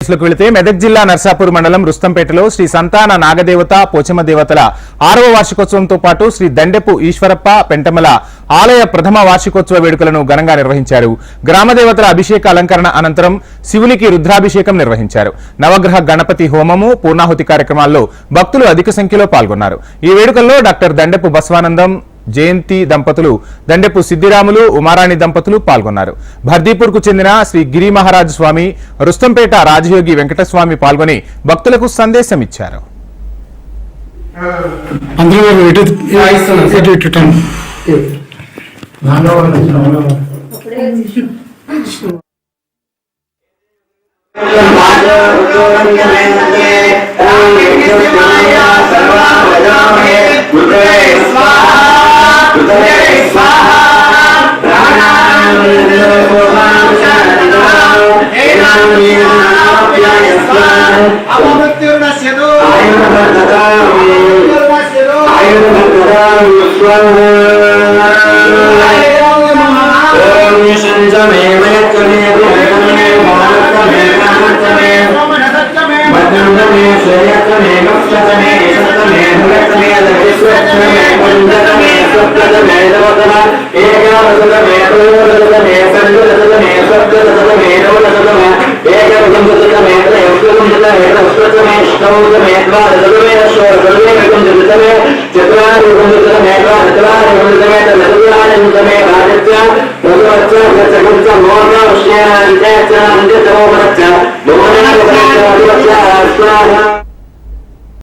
న్యూస్లోకి వెళితే మెదక్ జిల్లా నర్సాపూర్ మండలం రుస్తంపేటలో శ్రీ సంతాన నాగదేవత పోచమ్మ దేవతల 6వ వార్షికోత్సవంతో పాటు శ్రీ దండెపు ఈశ్వరప్ప పెంటమల ఆలయ ప్రథమ వార్షికోత్సవ వేడుకలను ఘనంగా నిర్వహించారు. గ్రామ దేవతల అభిషేక అలంకరణ అనంతరం శివునికి రుద్రాభిషేకం నిర్వహించారు. నవగ్రహ గణపతి హోమము, పూర్ణాహుతి కార్యక్రమాల్లో భక్తులు అధిక సంఖ్యలో పాల్గొన్నారు. ఈ వేడుకల్లో డాక్టర్ దండెపు బసవానందం, జయంతి దంపతులు, దండెపు సిద్దిరాములు, ఉమారాణి దంపతులు పాల్గొన్నారు. భర్దీపూర్ కు చెందిన శ్రీ గిరి మహారాజ్ స్వామి, రుస్తంపేట రాజయోగి వెంకటస్వామి పాల్గొని భక్తులకు సందేశం ఇచ్చారు. Terima kasih.